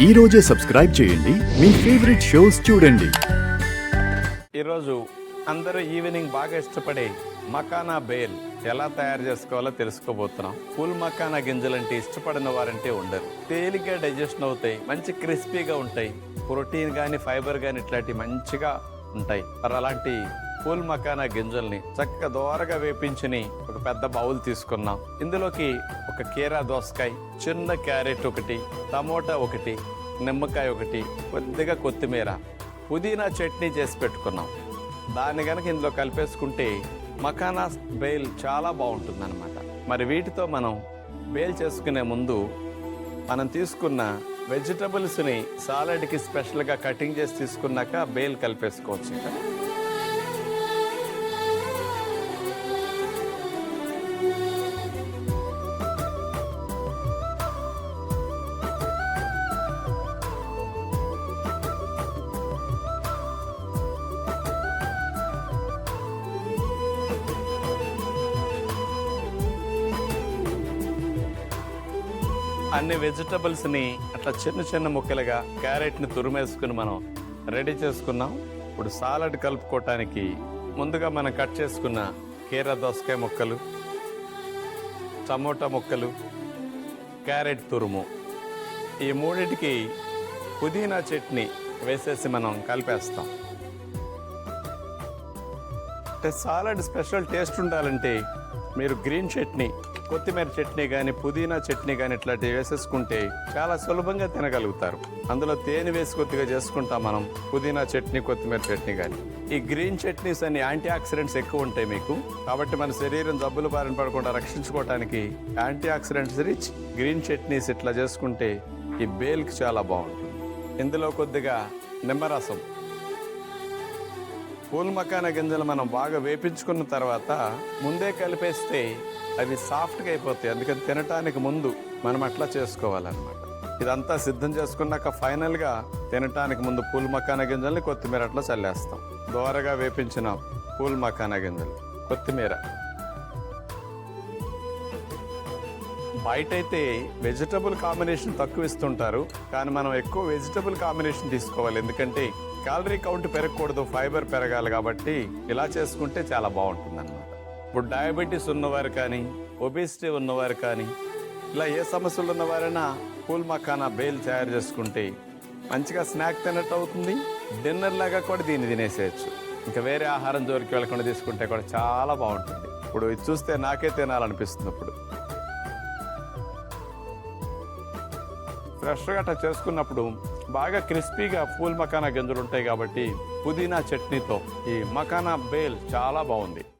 ఈ రోజే సబ్స్క్రైబ్ చేయండి మీ ఫేవరెట్ షోస్ చూడండి. ఈరోజు అందరూ ఈవినింగ్ బాగా ఇష్టపడే మకానా బేల్ ఎలా తయారు చేసుకోవాలో తెలుసుకోబోతున్నాం. ఫుల్ మకానా గింజలంటే ఇష్టపడిన వారంటే ఉండరు. తేలిగ్గా డైజెషన్ అవుతాయి, మంచి క్రిస్పీగా ఉంటాయి, ప్రోటీన్ కానీ ఫైబర్ కానీ ఇట్లాంటి మంచిగా ఉంటాయి. మరి అలాంటి ఫుల్ మకానా గింజల్ని చక్కగా దోరగా వేపించుని ఒక పెద్ద బౌల్ తీసుకున్నాం. ఇందులోకి ఒక కీరా దోసకాయ, చిన్న క్యారెట్ ఒకటి, టమోటా ఒకటి, నిమ్మకాయ ఒకటి, కొద్దిగా కొత్తిమీర, పుదీనా చట్నీ చేసి పెట్టుకున్నాం. దాన్ని కనుక ఇందులో కలిపేసుకుంటే మకానా బేల్ చాలా బాగుంటుంది అనమాట. మరి వీటితో మనం బేల్ చేసుకునే ముందు మనం తీసుకున్న వెజిటబుల్స్ని సాలడ్కి స్పెషల్గా కటింగ్ చేసి తీసుకున్నాక బేల్ కలిపేసుకోవచ్చు. ఇంకా అన్ని వెజిటబుల్స్ని అట్లా చిన్న చిన్న ముక్కలుగా క్యారెట్ని తురిమేసుకుని మనం రెడీ చేసుకున్నాం. ఇప్పుడు సాలడ్ కలుపుకోవటానికి ముందుగా మనం కట్ చేసుకున్న కీరా దోసకాయ ముక్కలు, టమోటా ముక్కలు, క్యారెట్ తురుము, ఈ మూడింటికి పుదీనా చట్నీ వేసేసి మనం కలిపేస్తాం. అంటే సాలడ్ స్పెషల్ టేస్ట్ ఉండాలంటే మీరు గ్రీన్ చట్నీ, కొత్తిమీర చట్నీ కానీ పుదీనా చట్నీ కానీ ఇట్లాంటివి వేసేసుకుంటే చాలా సులభంగా తినగలుగుతారు. అందులో తేనె వేసి కొద్దిగా చేసుకుంటాం మనం పుదీనా చట్నీ, కొత్తిమీర చట్నీ కానీ. ఈ గ్రీన్ చట్నీస్ అన్ని యాంటీ ఆక్సిడెంట్స్ ఎక్కువ ఉంటాయి మీకు, కాబట్టి మన శరీరం జబ్బులు బారిన పడకుండా రక్షించుకోవడానికి antioxidants rich green chutneys ఇట్లా చేసుకుంటే ఈ బేల్కి చాలా బాగుంటుంది. ఇందులో కొద్దిగా నిమ్మరసం, పూల్ మకానా గింజలు మనం బాగా వేపించుకున్న తర్వాత ముందే కలిపేస్తే అవి సాఫ్ట్గా అయిపోతాయి. అందుకని తినటానికి ముందు మనం అట్లా చేసుకోవాలన్నమాట. ఇదంతా సిద్ధం చేసుకున్నాక ఫైనల్గా తినటానికి ముందు పూల్ మకానా గింజల్ని కొత్తిమీర అట్లా చల్లేస్తాం. దోరగా వేపించిన పూల్ మకానా గింజలు, కొత్తిమీర. బయట అయితే వెజిటబుల్ కాంబినేషన్ తక్కువ ఇస్తుంటారు, కానీ మనం ఎక్కువ వెజిటబుల్ కాంబినేషన్ తీసుకోవాలి. ఎందుకంటే క్యాలరీ కౌంట్ పెరగకూడదు, ఫైబర్ పెరగాలి. కాబట్టి ఇలా చేసుకుంటే చాలా బాగుంటుంది అన్నమాట. ఇప్పుడు డయాబెటీస్ ఉన్నవారు కానీ, ఒబేసిటీ ఉన్నవారు కానీ, ఇలా ఏ సమస్యలు ఉన్నవారైనా పూల్ మకానా బేల్ తయారు చేసుకుంటే మంచిగా స్నాక్ తిన్నట్టు అవుతుంది. డిన్నర్ లాగా కూడా దీన్ని తినేసేయచ్చు. ఇంకా వేరే ఆహారం జోలికి వెళ్ళకుండా తీసుకుంటే కూడా చాలా బాగుంటుంది. ఇప్పుడు ఇది చూస్తే నాకే తినాలనిపిస్తుంది. ఇప్పుడు ఫ్రెష్గా అట్లా చేసుకున్నప్పుడు బాగా క్రిస్పీగా పూల్ మకానా గింజలు ఉంటాయి కాబట్టి పుదీనా చట్నీతో ఈ మకానా బేల్ చాలా బాగుంది.